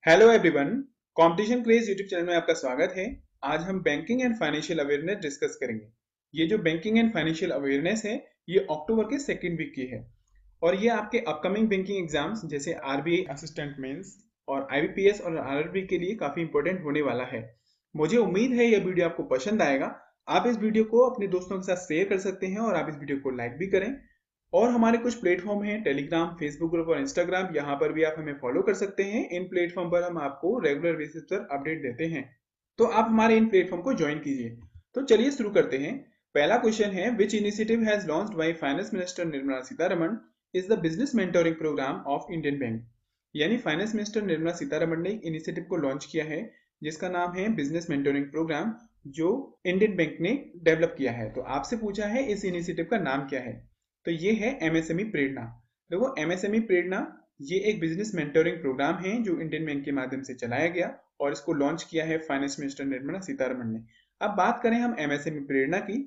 Hello everyone, competition craze YouTube channel में आपका स्वागत है। आज हम banking and financial awareness discuss करेंगे। ये जो बैंकिंग एंड फाइनेंशियल अवेयरनेस है, ये अक्टूबर के सेकेंड वीक की है और ये आपके अपकमिंग बैंकिंग एग्जाम्स जैसे आरबीआई असिस्टेंट मेंस और आईबीपीएस और आरआरबी के लिए काफी इंपॉर्टेंट होने वाला है। मुझे उम्मीद है यह वीडियो आपको पसंद आएगा। आप इस वीडियो को अपने दोस्तों के साथ शेयर कर सकते हैं और आप इस वीडियो को लाइक भी करें। और हमारे कुछ प्लेटफॉर्म हैं, टेलीग्राम, फेसबुक ग्रुप और इंस्टाग्राम, यहाँ पर भी आप हमें फॉलो कर सकते हैं। इन प्लेटफॉर्म पर हम आपको रेगुलर बेसिस पर अपडेट देते हैं, तो आप हमारे इन प्लेटफॉर्म को ज्वाइन कीजिए। तो चलिए शुरू करते हैं। पहला क्वेश्चन है, which initiative has launched by finance minister Nirmala Sitharaman is the business mentoring programme of Indian bank. यानी फाइनेंस मिनिस्टर निर्मला सीतारमण ने एक इनिशिएटिव को लॉन्च किया है जिसका नाम है बिजनेस मेंटोरिंग प्रोग्राम, जो इंडियन बैंक ने डेवलप किया है। तो आपसे पूछा है इस इनिशिएटिव का नाम क्या है, तो ये है एमएसएमई प्रेरणा। देखो, एमएसएमई प्रेरणा ये एक बिजनेस मेंटोरिंग प्रोग्राम है जो इंडियन बैंक के माध्यम से चलाया गया और इसको लॉन्च किया है फाइनेंस मिनिस्टर निर्मला सीतारमण ने। अब बात करें हम एमएसएमई प्रेरणा की,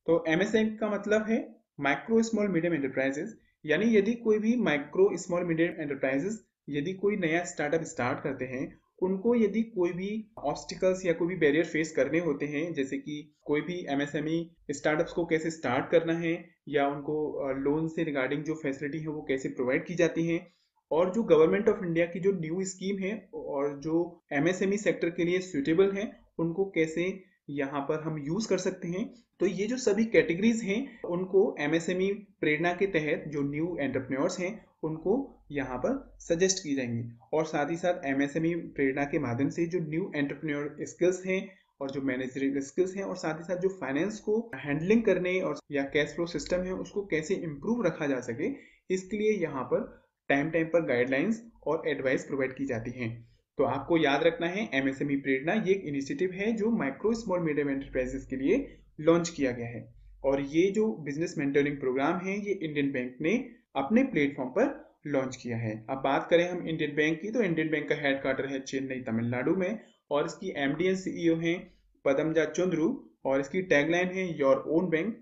तो एमएसएमई का मतलब है माइक्रो स्मॉल मीडियम एंटरप्राइजेस। यानी यदि कोई भी माइक्रो स्मॉल मीडियम एंटरप्राइजेस यदि कोई नया स्टार्टअप स्टार्ट करते हैं, उनको यदि कोई भी ऑब्स्टिकल्स या कोई भी बैरियर फेस करने होते हैं, जैसे कि कोई भी एमएसएमई स्टार्टअप्स को कैसे स्टार्ट करना है या उनको लोन से रिगार्डिंग जो फैसिलिटी है वो कैसे प्रोवाइड की जाती है, और जो गवर्नमेंट ऑफ इंडिया की जो न्यू स्कीम है और जो एमएसएमई सेक्टर के लिए सुटेबल है, उनको कैसे यहाँ पर हम यूज कर सकते हैं। तो ये जो सभी कैटेगरीज हैं उनको एमएसएमई प्रेरणा के तहत जो न्यू एंटरप्रेन्योर्स हैं उनको यहाँ पर सजेस्ट की जाएंगी। और साथ ही साथ एमएसएमई प्रेरणा के माध्यम से जो न्यू एंटरप्रेन्योर स्किल्स हैं और जो मैनेजरियल स्किल्स हैं और साथ ही साथ जो फाइनेंस को हैंडलिंग करने और या कैश फ्लो सिस्टम है उसको कैसे इंप्रूव रखा जा सके, इसके लिए यहाँ पर टाइम टाइम पर गाइडलाइंस और एडवाइस प्रोवाइड की जाती हैं। तो आपको याद रखना है, एमएसएमई प्रेरणा ये एक इनिशिएटिव है जो माइक्रो स्मॉल मीडियम एंटरप्राइजेस के लिए लॉन्च किया गया है। और ये जो बिजनेस मेंटरिंग प्रोग्राम है ये इंडियन बैंक ने अपने प्लेटफॉर्म पर लॉन्च किया है। अब बात करें हम इंडियन बैंक की, तो इंडियन बैंक का हेडक्वार्टर है चेन्नई, तमिलनाडु में, और इसकी एमडी एंड सीईओ हैं पदमजा चंद्रू, और इसकी टैगलाइन है your own bank.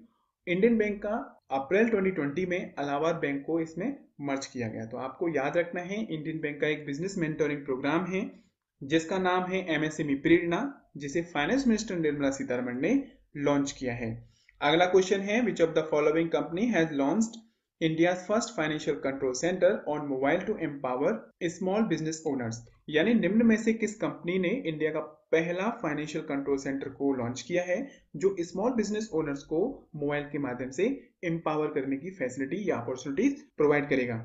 Indian bank का अप्रैल 2020 में इलाहाबाद बैंक को इसमें मर्ज किया गया। तो आपको याद रखना है, इंडियन बैंक का एक बिजनेस मेंटोरिंग प्रोग्राम है जिसका नाम है एमएसएमई प्रेरणा, जिसे फाइनेंस मिनिस्टर निर्मला सीतारमण ने लॉन्च किया है। अगला क्वेश्चन है, which of the following company has launched India's first financial control centre on mobile to empower small business owners. यानी निम्न में से किस कंपनी ने इंडिया का पहला फाइनेंशियल कंट्रोल सेंटर को लॉन्च किया है जो स्मॉल बिजनेस ओनर्स को मोबाइल के माध्यम से एम्पावर करने की फैसिलिटी या अपॉर्चुनिटीज प्रोवाइड करेगा।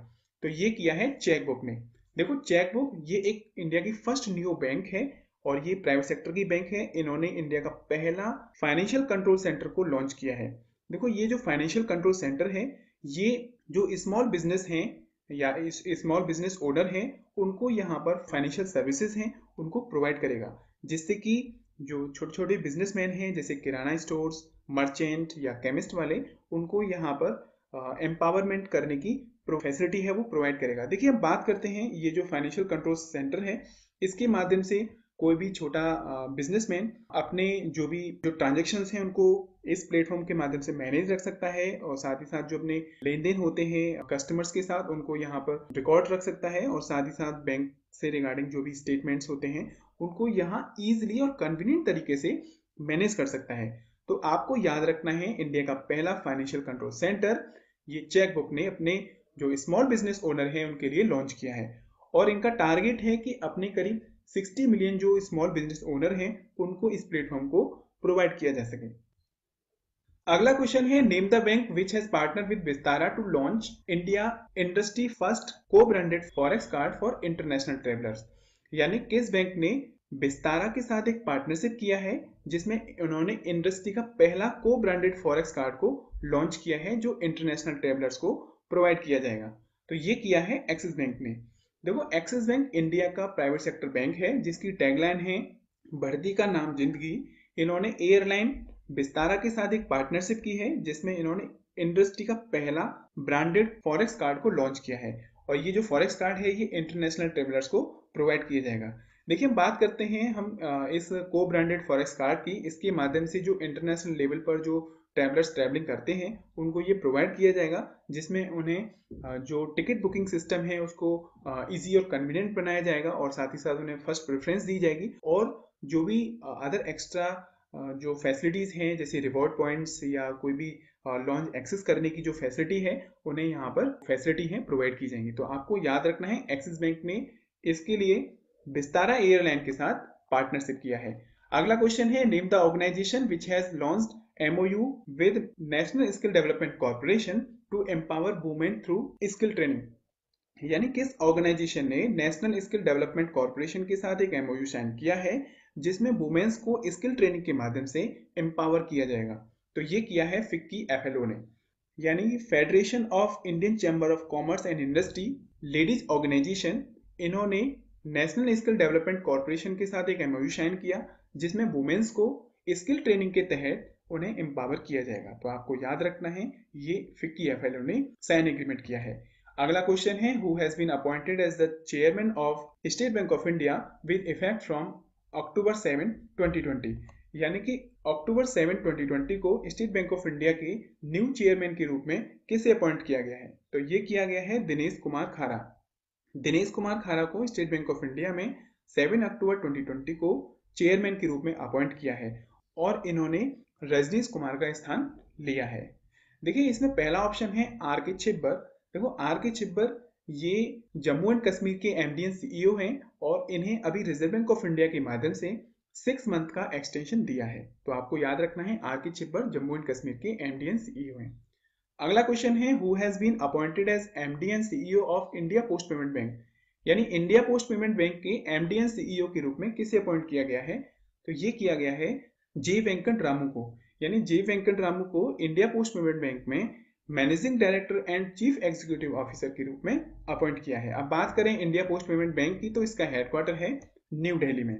तो ये किया है चेकबुक ने। देखो, चेकबुक ये एक इंडिया की फर्स्ट न्यू बैंक है और ये प्राइवेट सेक्टर की बैंक है। इन्होंने इंडिया का पहला फाइनेंशियल कंट्रोल सेंटर को लॉन्च किया है। देखो, ये जो फाइनेंशियल कंट्रोल सेंटर है ये जो स्मॉल बिजनेस हैं या स्मॉल बिजनेस ओनर हैं उनको यहाँ पर फाइनेंशियल सर्विसेज हैं उनको प्रोवाइड करेगा, जिससे कि जो छोटे छोटे बिजनेसमैन हैं जैसे किराना स्टोर्स, मर्चेंट या केमिस्ट वाले, उनको यहाँ पर एम्पावरमेंट करने की फैसिलिटी है वो प्रोवाइड करेगा। देखिए, अब बात करते हैं, ये जो फाइनेंशियल कंट्रोल सेंटर है इसके माध्यम से कोई भी छोटा बिजनेसमैन अपने जो ट्रांजेक्शन्स हैं उनको इस प्लेटफॉर्म के माध्यम से मैनेज रख सकता है, और साथ ही साथ जो अपने लेन देन होते हैं कस्टमर्स के साथ उनको यहाँ पर रिकॉर्ड रख सकता है, और साथ ही साथ बैंक से रिगार्डिंग जो भी स्टेटमेंट्स होते हैं उनको यहाँ ईजिली और कन्वीनियंट तरीके से मैनेज कर सकता है। तो आपको याद रखना है, इंडिया का पहला फाइनेंशियल कंट्रोल सेंटर ये चेकबुक ने अपने जो स्मॉल बिजनेस ओनर हैं उनके लिए लॉन्च किया है, और इनका टारगेट है कि अपने करीब 60 मिलियन जो स्मॉल बिजनेस ओनर हैं उनको इस प्लेटफॉर्म को प्रोवाइड किया जा सके। अगला क्वेश्चन है, name the bank which has partner with Vistara to launch India industry first co branded forex card for international travellers. यानी किस बैंक ने विस्तारा के साथ एक पार्टनरशिप किया है जिसमें उन्होंने इंडस्ट्री का पहला को ब्रांडेड फॉरेक्स कार्ड को लॉन्च किया है जो इंटरनेशनल ट्रेवलर्स को प्रोवाइड किया जाएगा। तो ये किया है एक्सिस बैंक ने। देखो, एक्सिस बैंक इंडिया का प्राइवेट सेक्टर बैंक है जिसकी टैगलाइन है बढ़ती का नाम जिंदगी। इन्होंने एयरलाइन विस्तारा के साथ एक पार्टनरशिप की है जिसमें इन्होंने इंडस्ट्री का पहला ब्रांडेड फॉरेक्स कार्ड को लॉन्च किया है, और ये जो फॉरेक्स कार्ड है ये इंटरनेशनल ट्रेवलर्स को प्रोवाइड किया जाएगा। देखिए, हम बात करते हैं हम इस को ब्रांडेड फॉरेक्स कार्ड की। इसके माध्यम से जो इंटरनेशनल लेवल पर जो ट्रैवलर्स ट्रैवलिंग करते हैं उनको ये प्रोवाइड किया जाएगा, जिसमें उन्हें जो टिकट बुकिंग सिस्टम है उसको इजी और कन्वीनियंट बनाया जाएगा और साथ ही साथ उन्हें फर्स्ट प्रेफरेंस दी जाएगी। और जो भी अदर एक्स्ट्रा जो फैसिलिटीज़ हैं जैसे रिवॉर्ड पॉइंट्स या कोई भी लॉन्च एक्सेस करने की जो फैसिलिटी है उन्हें यहाँ पर फैसिलिटी है प्रोवाइड की जाएंगी। तो आपको याद रखना है एक्सिस बैंक ने इसके लिए विस्तारा एयरलाइन के साथ पार्टनरशिप किया है। अगला क्वेश्चन है name the organisation which has launched MOU with National Skill Development Corporation to empower women through skill training। यानी किस ऑर्गेनाइजेशन ने नेशनल स्किल डेवलपमेंट कॉर्पोरेशन के साथ एक MOU साइन किया है जिसमें वुमेन्स को स्किल ट्रेनिंग के माध्यम से एम्पावर किया जाएगा। तो ये किया है FICCI FLO ने, यानी federation of Indian chamber of commerce and industry ladies organisation. इन्होंने नेशनल स्किल डेवलपमेंट कॉर्पोरेशन के साथ एक MOU साइन किया जिसमें वुमेन्स को स्किल ट्रेनिंग के तहत उन्हें एम्पावर किया जाएगा। तो आपको याद रखना है ये FICCI FLO ने साइन एग्रीमेंट किया है। अगला क्वेश्चन है who has been appointed as the chairman of state bank of India with effect from October 7, 2020। यानी कि October 7, 2020 को स्टेट बैंक ऑफ इंडिया के न्यू चेयरमैन के रूप में किसे अपॉइंट किया गया है? तो ये किया गया है दिनेश कुमार खारा। दिनेश कुमार खारा को स्टेट बैंक ऑफ इंडिया में 7 अक्टूबर 2020 को चेयरमैन के रूप में अपॉइंट किया है और इन्होंने रजनीश कुमार का स्थान लिया है। देखिए इसमें पहला ऑप्शन है RK छिब्बर। देखो RK छिब्बर ये जम्मू एंड कश्मीर के MD एंड CEO हैं और इन्हें अभी रिजर्व बैंक ऑफ इंडिया के माध्यम से 6 मंथ का एक्सटेंशन दिया है। तो आपको याद रखना है RK छिब्बर जम्मू एंड कश्मीर के MD एंड CEO हैं। अगला क्वेश्चन है who has been appointed as MD and CEO of India post payment bank. यानी इंडिया पोस्ट पेमेंट बैंक के MD एंड CEO के रूप में किसे अपॉइंट किया गया है? तो ये किया गया है J वेंकट रामू को। यानी J वेंकट रामू को इंडिया पोस्ट पेमेंट बैंक में managing director and chief executive officer के रूप में अपॉइंट किया है। अब बात करें इंडिया पोस्ट पेमेंट बैंक की तो इसका हेडक्वार्टर है न्यू दिल्ली में।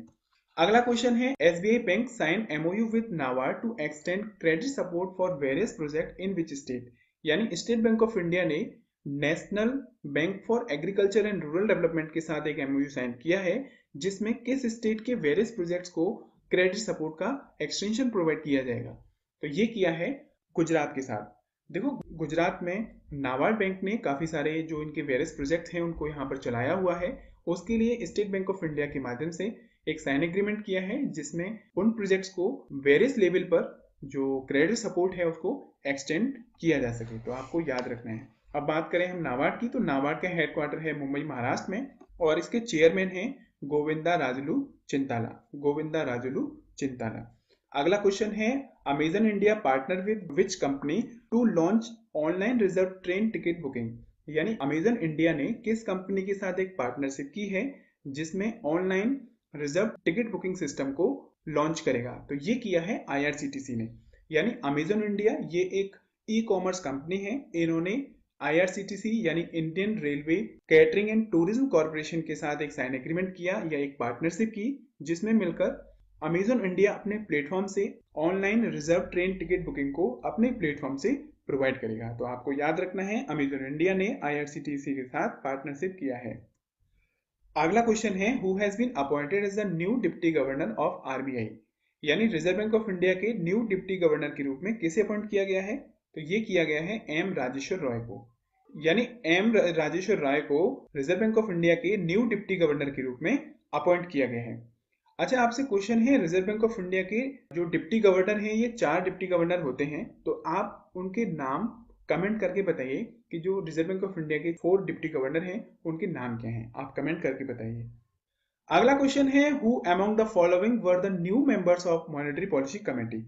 अगला क्वेश्चन है SBI बैंक साइन MOU with NABARD to extend credit support for various project in which state. यानी स्टेट बैंक ऑफ इंडिया ने national bank for agriculture and rural development के साथ एक MOU साइन किया है जिसमें किस स्टेट के वेरियस प्रोजेक्ट्स को क्रेडिट सपोर्ट का एक्सटेंशन प्रोवाइड किया जाएगा। तो ये किया है गुजरात के साथ। देखो गुजरात में नाबार्ड बैंक ने काफ़ी सारे जो इनके वेरियस प्रोजेक्ट हैं उनको यहाँ पर चलाया हुआ है। उसके लिए स्टेट बैंक ऑफ इंडिया के माध्यम से एक साइन एग्रीमेंट किया है जिसमें उन प्रोजेक्ट्स को वेरियस लेवल पर जो क्रेडिट सपोर्ट है उसको एक्सटेंड किया जा सके। तो आपको याद रखना है। अब बात करें हम नाबार्ड की तो नाबार्ड का हेडक्वार्टर है मुंबई महाराष्ट्र में और इसके चेयरमैन हैं गोविंदा राजुलू चिंताला। गोविंदा राजुलू चिंताला। अगला क्वेश्चन है Amazon India partner with which company to launch online reserve train ticket booking. यानी अमेजन इंडिया ने किस कंपनी के साथ एक पार्टनरशिप की है जिसमें online reserve ticket booking system को लॉन्च करेगा। तो ये किया है IRCTC ने। यानी अमेजन इंडिया ये एक ई-कॉमर्स कंपनी है। इन्होंने IRCTC यानी Indian railway catering and tourism corporation के साथ एक साइन एग्रीमेंट किया या एक पार्टनरशिप की जिसमें मिलकर अमेजन इंडिया अपने प्लेटफॉर्म से online reserve train ticket booking को अपने प्लेटफॉर्म से प्रोवाइड करेगा। तो आपको याद रखना है अमेजन इंडिया ने IRCTC के साथ पार्टनरशिप किया है। अगला क्वेश्चन है who has been appointed as the new deputy governor of RBI। यानी रिजर्व बैंक ऑफ इंडिया के न्यू डिप्टी गवर्नर के रूप में किसे अपॉइंट किया गया है? तो ये किया गया है M राजेश्वर रॉय को। यानी M राजेश्वर राय को रिजर्व बैंक ऑफ इंडिया के न्यू डिप्टी गवर्नर के रूप में अपॉइंट किया गया है। अच्छा आपसे क्वेश्चन है रिजर्व बैंक ऑफ इंडिया के जो डिप्टी गवर्नर हैं ये 4 डिप्टी गवर्नर होते हैं। तो आप उनके नाम कमेंट करके बताइए कि जो रिजर्व बैंक ऑफ इंडिया के 4 डिप्टी गवर्नर हैं उनके नाम क्या हैं। आप कमेंट करके बताइए। अगला क्वेश्चन है who among the following were the new members of monetary policy committee.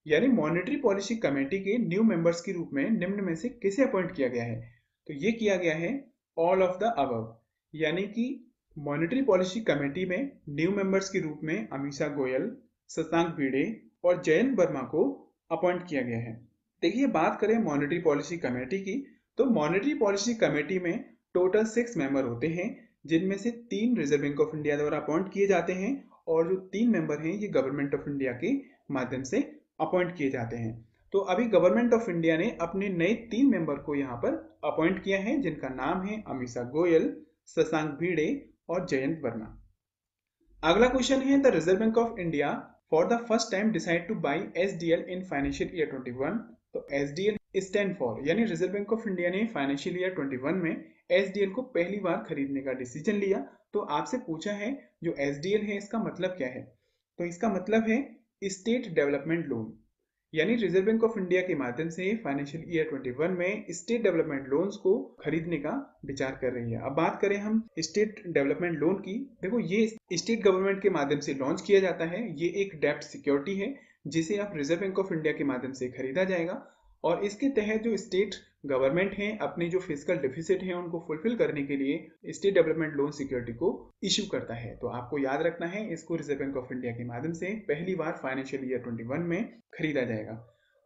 यानी मॉनेटरी पॉलिसी कमेटी के न्यू मेंबर्स के रूप में निम्न में से किसे अपॉइंट किया गया है? तो ये किया गया है ऑल ऑफ द अबव। यानी कि मॉनेटरी पॉलिसी कमेटी में न्यू मेंबर्स के रूप में अमीषा गोयल, शशांक भिड़े और जयंत वर्मा को अपॉइंट किया गया है। देखिए बात करें मॉनेटरी पॉलिसी कमेटी की तो मॉनेटरी पॉलिसी कमेटी में टोटल 6 मेंबर होते हैं जिनमें से 3 रिजर्व बैंक ऑफ इंडिया द्वारा अपॉइंट किए जाते हैं और जो 3 मेंबर हैं ये गवर्नमेंट ऑफ इंडिया के माध्यम से अपॉइंट किए जाते हैं। तो अभी गवर्नमेंट ऑफ इंडिया ने अपने नए 3 मेंबर को यहाँ पर अपॉइंट किया है जिनका नाम है अमीषा गोयल, शशांक भिड़े और जयंत वर्मा। अगला क्वेश्चन है the reserve bank of India for the first time decide two by SDL in financial year 21 तो SDL स्टैंड फॉर, यानी रिजर्व बैंक ऑफ इंडिया ने फाइनेंशियल ईयर 21 में SDL को पहली बार खरीदने का डिसीजन लिया। तो आपसे पूछा है जो SDL है इसका मतलब क्या है, तो इसका मतलब है स्टेट डेवलपमेंट लोन, यानी रिजर्व बैंक ऑफ इंडिया के माध्यम से फाइनेंशियल ईयर 21 में स्टेट डेवलपमेंट लोन्स को खरीदने का विचार कर रही है। अब बात करें हम स्टेट डेवलपमेंट लोन की, देखो ये स्टेट गवर्नमेंट के माध्यम से लॉन्च किया जाता है। ये एक डेब्ट सिक्योरिटी है जिसे आप रिजर्व बैंक ऑफ इंडिया के माध्यम से खरीदा जाएगा, और इसके तहत जो स्टेट गवर्नमेंट है अपनी जो फिजिकल डेफिसिट है उनको फुलफिल करने के लिए स्टेट डेवलपमेंट लोन सिक्योरिटी को इश्यू करता है। तो आपको याद रखना है इसको रिजर्व बैंक ऑफ इंडिया के माध्यम से पहली बार फाइनेंशियल ईयर 21 में खरीदा जाएगा।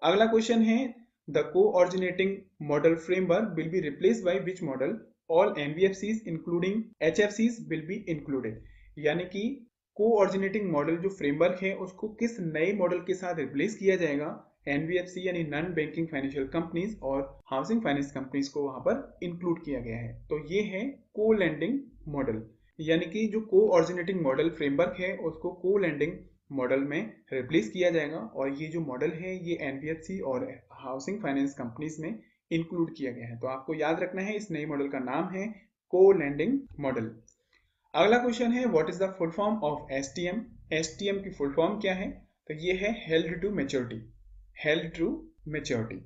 अगला क्वेश्चन है the coordinating model framework will be replaced by which model, all NBFCs including HFCs will be included, यानी कि कोऑर्डिनेटिंग मॉडल जो फ्रेमवर्क है उसको किस नए मॉडल के साथ रिप्लेस किया जाएगा। NBFC यानी नॉन बैंकिंग फाइनेंशियल कंपनीज और हाउसिंग फाइनेंस कंपनीज को वहां पर इंक्लूड किया गया है। तो ये है को लैंडिंग मॉडल, यानी कि जो कोऑर्डिनेटिंग मॉडल फ्रेमवर्क है उसको को लैंडिंग मॉडल में रिप्लेस किया जाएगा, और ये जो मॉडल है ये NBFC और हाउसिंग फाइनेंस कंपनीज में इंक्लूड किया गया है। तो आपको याद रखना है इस नए मॉडल का नाम है को लैंडिंग मॉडल। अगला क्वेश्चन है what is the full form of STM। STM की फुल फॉर्म क्या है, तो ये है held to maturity, held to maturity.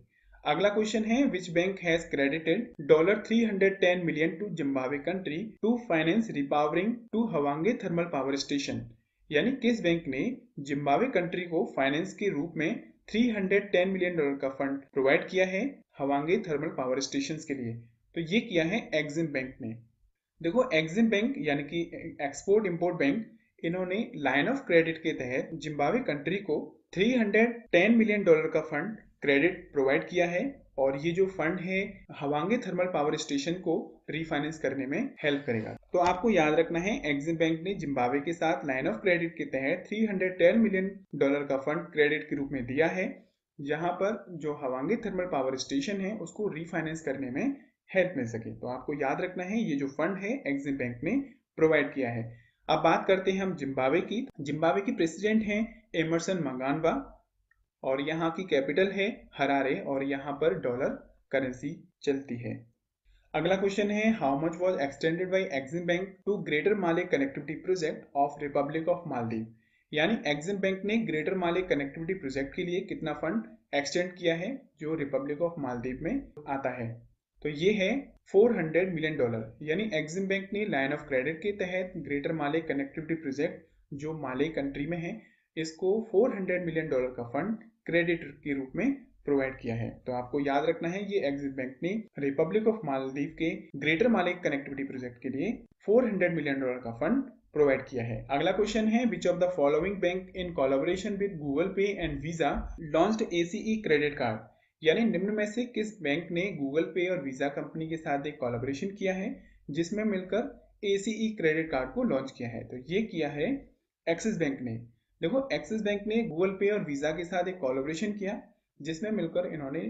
अगला क्वेश्चन है which bank has credited $310 million to Zimbabwe country to finance repowering to Hwange thermal power station, यानी किस बैंक ने जिम्बाब्वे कंट्री को फाइनेंस के रूप में $310 मिलियन का फंड प्रोवाइड किया है हवांगे थर्मल पावर स्टेशन के लिए। तो ये किया है एक्सिम बैंक ने। देखो एक्सिम बैंक यानी कि एक्सपोर्ट इंपोर्ट बैंक, इन्होंने लाइन ऑफ क्रेडिट के तहत जिम्बाब्वे कंट्री को $310 मिलियन का फंड क्रेडिट प्रोवाइड किया है, और ये जो फंड है हवांगे थर्मल पावर स्टेशन को रीफाइनेंस करने में हेल्प करेगा। तो आपको याद रखना है एक्सिम बैंक ने जिम्बाब्वे के साथ लाइन ऑफ क्रेडिट के तहत $310 मिलियन का फंड क्रेडिट के रूप में दिया है, जहां पर जो हवांगे थर्मल पावर स्टेशन है उसको रीफाइनेंस करने में हेल्प मिल सके। तो आपको याद रखना है ये जो फंड है एक्सिम बैंक ने प्रोवाइड किया है। अब बात करते हैं हम जिम्बाब्वे की। जिम्बाब्वे की प्रेसिडेंट हैं एमरसन मंगानवा, और यहाँ की कैपिटल है हरारे, और यहाँ पर डॉलर करेंसी चलती है। अगला क्वेश्चन है how much was extended by Exim bank to greater Male connectivity project of republic of Maldives, यानी एक्सिम बैंक ने ग्रेटर माले कनेक्टिविटी प्रोजेक्ट के लिए कितना फंड एक्सटेंड किया है जो रिपब्लिक ऑफ मालदीव में आता है। तो ये है $400 मिलियन, यानी एक्सिम बैंक ने लाइन ऑफ क्रेडिट के तहत ग्रेटर माले कनेक्टिविटी प्रोजेक्ट जो माले कंट्री में है इसको $400 मिलियन का फंड क्रेडिट के रूप में प्रोवाइड किया है। तो आपको याद रखना है ये एक्सिम बैंक ने रिपब्लिक ऑफ मालदीव के ग्रेटर माले कनेक्टिविटी प्रोजेक्ट के लिए $400 मिलियन का फंड प्रोवाइड किया है। अगला क्वेश्चन है which of the following bank in collaboration with Google Pay and Visa launched ACE credit card, यानी निम्न में से किस बैंक ने गूगल पे और वीजा कंपनी के साथ एक कोलैबोरेशन किया है जिसमें मिलकर ACE क्रेडिट कार्ड को लॉन्च किया है। तो ये किया है एक्सिस बैंक ने। देखो एक्सिस बैंक ने गूगल पे और वीजा के साथ एक कोलैबोरेशन किया जिसमें मिलकर इन्होंने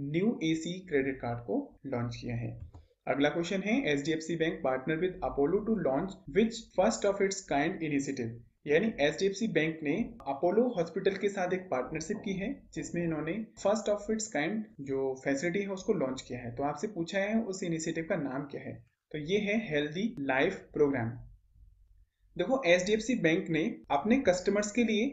न्यू ACE क्रेडिट कार्ड को लॉन्च किया है। अगला क्वेश्चन है HDFC bank partner with Apollo to launch which first of its kind initiative, यानी HDFC बैंक ने अपोलो हॉस्पिटल के साथ एक पार्टनरशिप की है जिसमें इन्होंने फर्स्ट ऑफ इट्स काइंड जो फैसिलिटी है उसको लॉन्च किया है। तो आपसे पूछा है उस इनिशिएटिव का नाम क्या है, तो ये है हेल्दी लाइफ प्रोग्राम। देखो HDFC बैंक ने अपने कस्टमर्स के लिए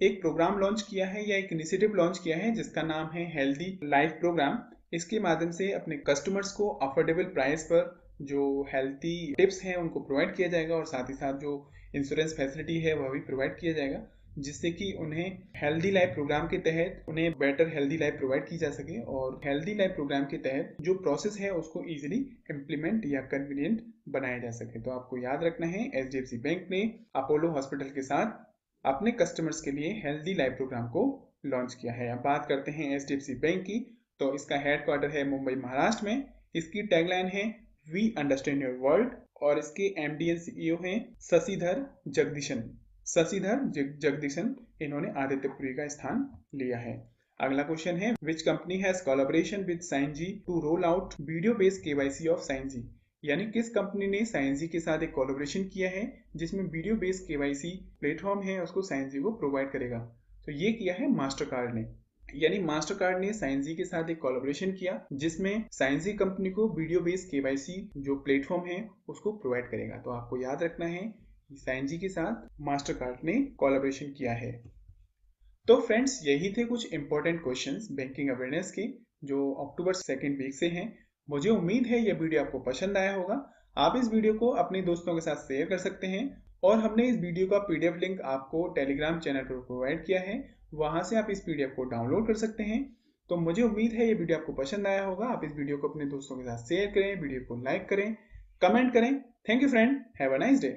एक प्रोग्राम लॉन्च किया है या एक इनिशिएटिव लॉन्च किया है जिसका नाम है हेल्दी लाइफ प्रोग्राम। इसके माध्यम से अपने कस्टमर्स को अफोर्डेबल प्राइस पर जो हेल्थी टिप्स हैं उनको प्रोवाइड किया जाएगा, और साथ ही साथ जो इंश्योरेंस फैसिलिटी है वह भी प्रोवाइड किया जाएगा, जिससे कि उन्हें हेल्दी लाइफ प्रोग्राम के तहत उन्हें बेटर हेल्दी लाइफ प्रोवाइड की जा सके, और हेल्दी लाइफ प्रोग्राम के तहत जो प्रोसेस है उसको इजीली इम्प्लीमेंट या कन्वीनियंट बनाया जा सके। तो आपको याद रखना है HDFC बैंक ने अपोलो हॉस्पिटल के साथ अपने कस्टमर्स के लिए हेल्दी लाइफ प्रोग्राम को लॉन्च किया है। अब बात करते हैं HDFC बैंक की, तो इसका हेडक्वार्टर है मुंबई महाराष्ट्र में। इसकी टैगलाइन है वी अंडरस्टैंड योर वर्ल्ड, और इसके MD एंड CEO हैं शशिधर जगदीशन। शशिधर जगदीशन इन्होंने आदित्यपुरी का स्थान लिया है। अगला क्वेश्चन है which company has collaboration with Signzy to roll out video based KYC of Signzy, यानी किस कंपनी ने साइनजी के साथ एक कोलैबोरेशन किया है जिसमें वीडियो बेस्ड KYC प्लेटफॉर्म है उसको साइनजी को प्रोवाइड करेगा। तो ये किया है मास्टर कार्ड ने। यानी मास्टर कार्ड ने साइंजी के साथ एक कोलैबोरेशन किया जिसमें साइंजी कंपनी को वीडियो बेस्ड केवाईसी जो प्लेटफॉर्म है उसको प्रोवाइड करेगा। तो आपको याद रखना है कि साइंजी के साथ मास्टर कार्ड ने कोलैबोरेशन किया है। तो फ्रेंड्स, यही थे कुछ इंपॉर्टेंट क्वेश्चंस बैंकिंग अवेयरनेस के जो अक्टूबर सेकेंड वीक से हैं। मुझे उम्मीद है यह वीडियो आपको पसंद आया होगा। आप इस वीडियो को अपने दोस्तों के साथ शेयर कर सकते हैं और हमने इस वीडियो का पीडीएफ लिंक आपको टेलीग्राम चैनल पर प्रोवाइड किया है, वहां से आप इस पीडीएफ को डाउनलोड कर सकते हैं। तो मुझे उम्मीद है ये वीडियो आपको पसंद आया होगा। आप इस वीडियो को अपने दोस्तों के साथ शेयर करें, वीडियो को लाइक करें, कमेंट करें। Thank you friend, have a nice day.